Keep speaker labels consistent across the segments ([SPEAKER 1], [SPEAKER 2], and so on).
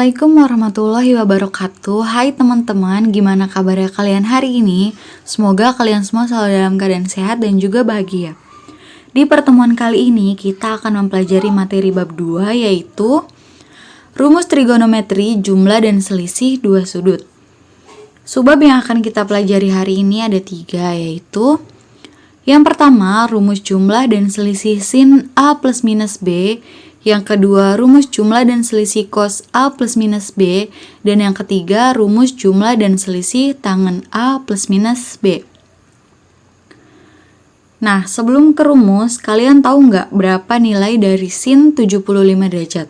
[SPEAKER 1] Assalamualaikum warahmatullahi wabarakatuh. Hai teman-teman, gimana kabarnya kalian hari ini? Semoga kalian semua selalu dalam keadaan sehat dan juga bahagia. Di pertemuan kali ini kita akan mempelajari materi bab 2, yaitu rumus trigonometri, jumlah dan selisih dua sudut. Subbab yang akan kita pelajari hari ini ada 3, yaitu yang pertama, rumus jumlah dan selisih sin A plus minus B. Yang kedua, rumus jumlah dan selisih cos A plus minus B. Dan yang ketiga, rumus jumlah dan selisih tangen A plus minus B. Nah, sebelum ke rumus, kalian tahu nggak berapa nilai dari sin 75 derajat?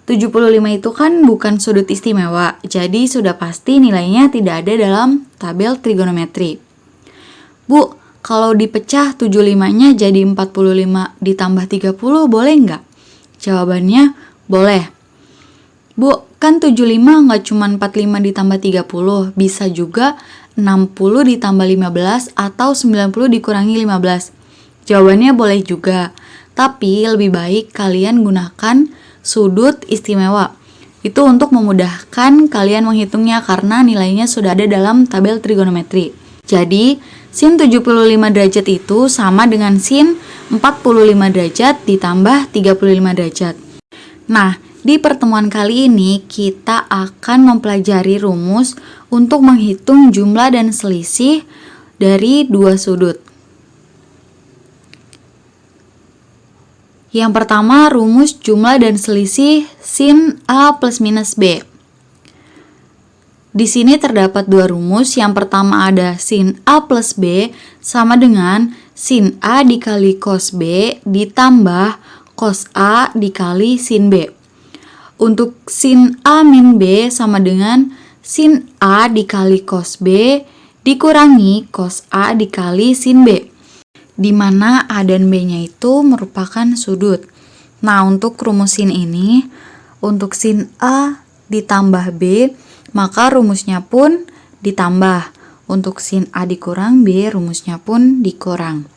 [SPEAKER 1] 75 itu kan bukan sudut istimewa, jadi sudah pasti nilainya tidak ada dalam tabel trigonometri. Bu, kalau dipecah 75-nya jadi 45 ditambah 30 boleh nggak? Jawabannya boleh. Bu, kan 75 nggak cuma 45 ditambah 30, bisa juga 60 ditambah 15 atau 90 dikurangi 15. Jawabannya boleh juga, tapi lebih baik kalian gunakan sudut istimewa. Itu untuk memudahkan kalian menghitungnya karena nilainya sudah ada dalam tabel trigonometri. Jadi, sin 75 derajat itu sama dengan sin 45 derajat ditambah 35 derajat. Nah, di pertemuan kali ini kita akan mempelajari rumus untuk menghitung jumlah dan selisih dari dua sudut. Yang pertama, rumus jumlah dan selisih sin A plus minus B. Di sini terdapat dua rumus. Yang pertama ada sin A plus B sama dengan sin A dikali cos B ditambah cos A dikali sin B. Untuk sin A min B sama dengan sin A dikali cos B dikurangi cos A dikali sin B, di mana A dan B-nya itu merupakan sudut. Nah, untuk rumus sin ini, untuk sin A ditambah B, maka rumusnya pun ditambah. Untuk sin A dikurang B, rumusnya pun dikurang.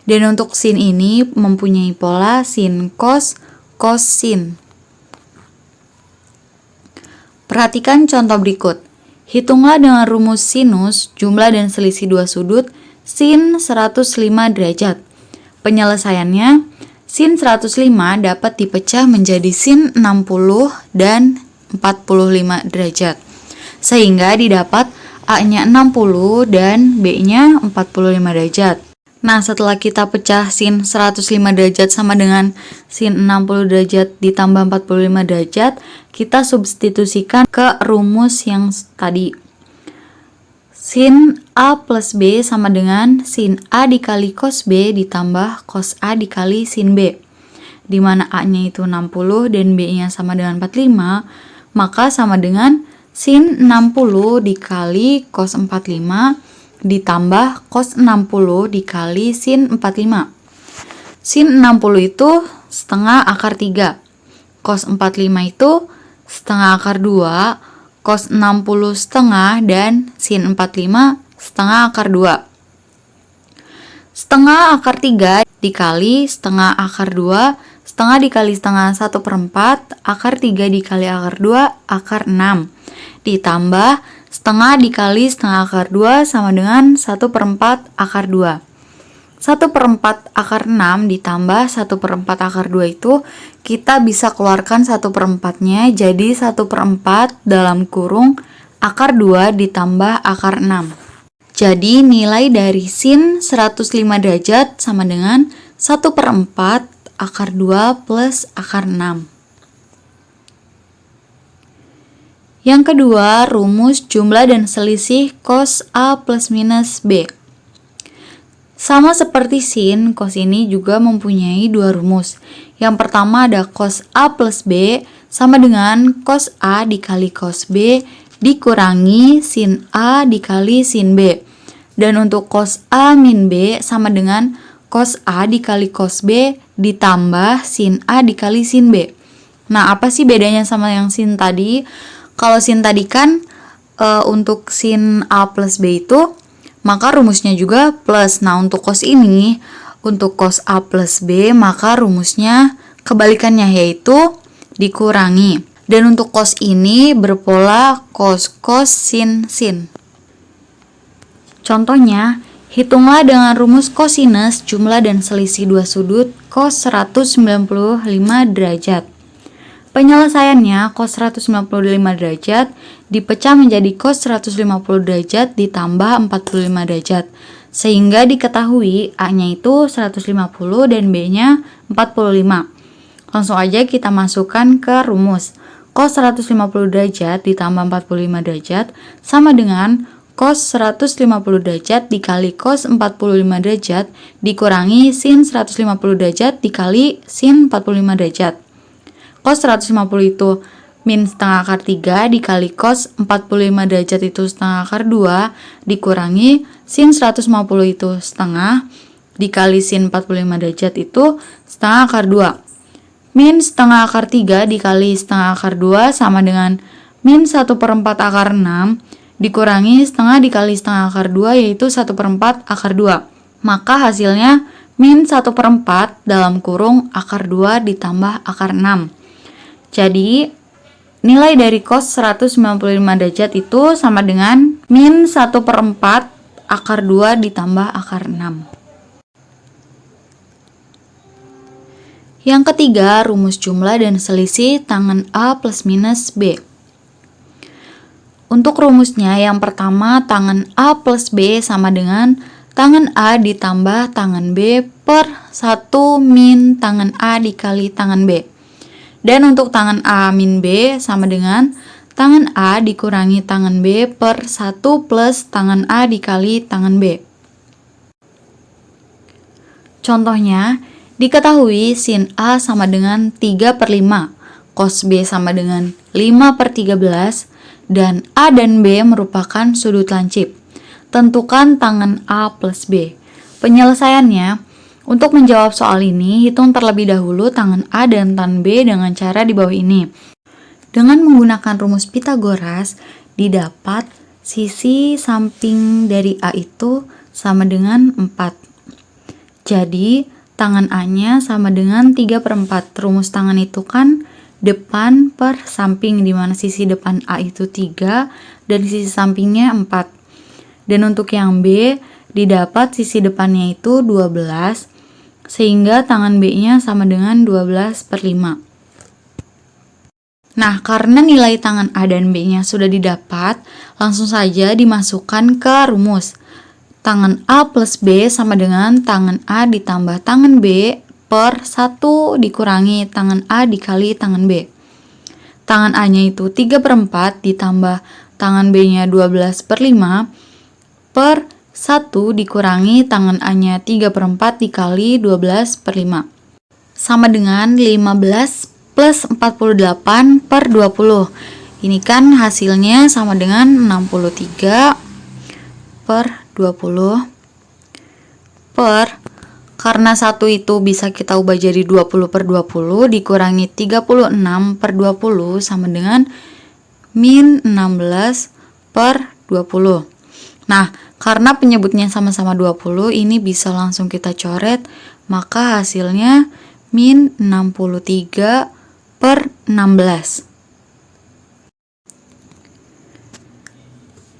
[SPEAKER 1] Dan untuk sin ini mempunyai pola sin cos, cos sin. Perhatikan contoh berikut. Hitunglah dengan rumus sinus, jumlah dan selisih dua sudut, sin 105 derajat. Penyelesaiannya, sin 105 dapat dipecah menjadi sin 60 dan 45 derajat. Sehingga didapat A-nya 60 dan B-nya 45 derajat. Nah, setelah kita pecah sin 105 derajat sama dengan sin 60 derajat ditambah 45 derajat, kita substitusikan ke rumus yang tadi. Sin A plus B sama dengan sin A dikali cos B ditambah cos A dikali sin B. Di mana A-nya itu 60 dan B-nya sama dengan 45, maka sama dengan sin 60 dikali cos 45 ditambah cos 60 dikali sin 45. Sin 60 itu setengah akar 3. Cos 45 itu setengah akar 2. Cos 60 setengah dan sin 45 setengah akar 2. Setengah akar 3 dikali setengah akar 2. Setengah dikali setengah 1/4. Akar 3 dikali akar 2 akar 6. Ditambah setengah dikali setengah akar 2 sama dengan 1/4 akar 2. 1/4 akar 6 ditambah 1/4 akar 2 itu kita bisa keluarkan 1/4-nya jadi 1/4 dalam kurung akar 2 ditambah akar 6. Jadi nilai dari sin 105 derajat sama dengan 1/4 akar 2 plus akar 6. Yang kedua, rumus jumlah dan selisih cos A plus minus B. Sama seperti sin, cos ini juga mempunyai dua rumus. Yang pertama ada cos A plus B sama dengan cos A dikali cos B dikurangi sin A dikali sin B. Dan untuk cos A min B sama dengan cos A dikali cos B ditambah sin A dikali sin B. Nah, apa sih bedanya sama yang sin tadi? Kalau sin tadi kan untuk sin A plus B itu, maka rumusnya juga plus. Nah, untuk cos ini, untuk cos A plus B, maka rumusnya kebalikannya, yaitu dikurangi. Dan untuk cos ini berpola cos, cos, sin, sin. Contohnya, hitunglah dengan rumus kosinus jumlah dan selisih dua sudut cos 195 derajat. Penyelesaiannya, cos 195 derajat dipecah menjadi cos 150 derajat ditambah 45 derajat. Sehingga diketahui A-nya itu 150 dan B-nya 45. Langsung aja kita masukkan ke rumus. Cos 150 derajat ditambah 45 derajat sama dengan cos 150 derajat dikali cos 45 derajat dikurangi sin 150 derajat dikali sin 45 derajat. Cos 150 itu min setengah akar 3 dikali cos 45 derajat itu setengah akar 2 dikurangi sin 150 itu setengah dikali sin 45 derajat itu setengah akar 2. Min setengah akar 3 dikali setengah akar 2 sama dengan min 1/4 akar 6 dikurangi setengah dikali setengah akar 2 yaitu 1/4 akar 2. Maka hasilnya min 1/4 dalam kurung akar 2 ditambah akar 6. Jadi nilai dari cos 195 derajat itu sama dengan min 1/4 akar 2 ditambah akar 6. Yang ketiga, rumus jumlah dan selisih tangan A plus minus B. Untuk rumusnya, yang pertama tangan A plus B sama dengan tangan A ditambah tangan B per 1 min tangan A dikali tangan B. Dan untuk tangan A min B sama dengan tangan A dikurangi tangan B per 1 plus tangan A dikali tangan B. Contohnya, diketahui sin A sama dengan 3/5, cos B sama dengan 5/13, dan A dan B merupakan sudut lancip. Tentukan tangan A plus B. Penyelesaiannya, untuk menjawab soal ini, hitung terlebih dahulu tangan A dan tangan B dengan cara di bawah ini. Dengan menggunakan rumus Pitagoras, didapat sisi samping dari A itu sama dengan 4. Jadi, tangan A-nya sama dengan 3/4. Rumus tangan itu kan depan per samping, di mana sisi depan A itu 3 dan sisi sampingnya 4. Dan untuk yang B, didapat sisi depannya itu 12, sehingga tangan B-nya sama dengan 12/5. Nah, karena nilai tangan A dan B-nya sudah didapat, langsung saja dimasukkan ke rumus. Tangan A plus B sama dengan tangan A ditambah tangan B per 1 dikurangi tangan A dikali tangan B. Tangan A-nya itu 3/4 ditambah tangan B-nya 12/5 per 1 dikurangi tangan A-nya 3/4 dikali 12/5. Sama dengan 15 plus 48 per 20. Ini kan hasilnya sama dengan 63 per 20 per, karena 1 itu bisa kita ubah jadi 20/20 dikurangi 36/20 sama dengan min 16 per 20. Nah, karena penyebutnya sama-sama 20, ini bisa langsung kita coret, maka hasilnya min 63 per 16.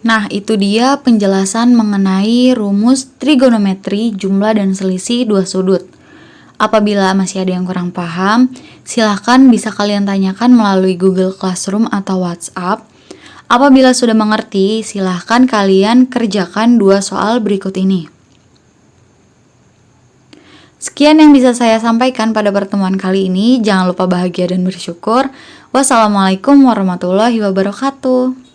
[SPEAKER 1] Nah, itu dia penjelasan mengenai rumus trigonometri jumlah dan selisih dua sudut. Apabila masih ada yang kurang paham, silahkan bisa kalian tanyakan melalui Google Classroom atau WhatsApp. Apabila sudah mengerti, silahkan kalian kerjakan dua soal berikut ini. Sekian yang bisa saya sampaikan pada pertemuan kali ini. Jangan lupa bahagia dan bersyukur. Wassalamualaikum warahmatullahi wabarakatuh.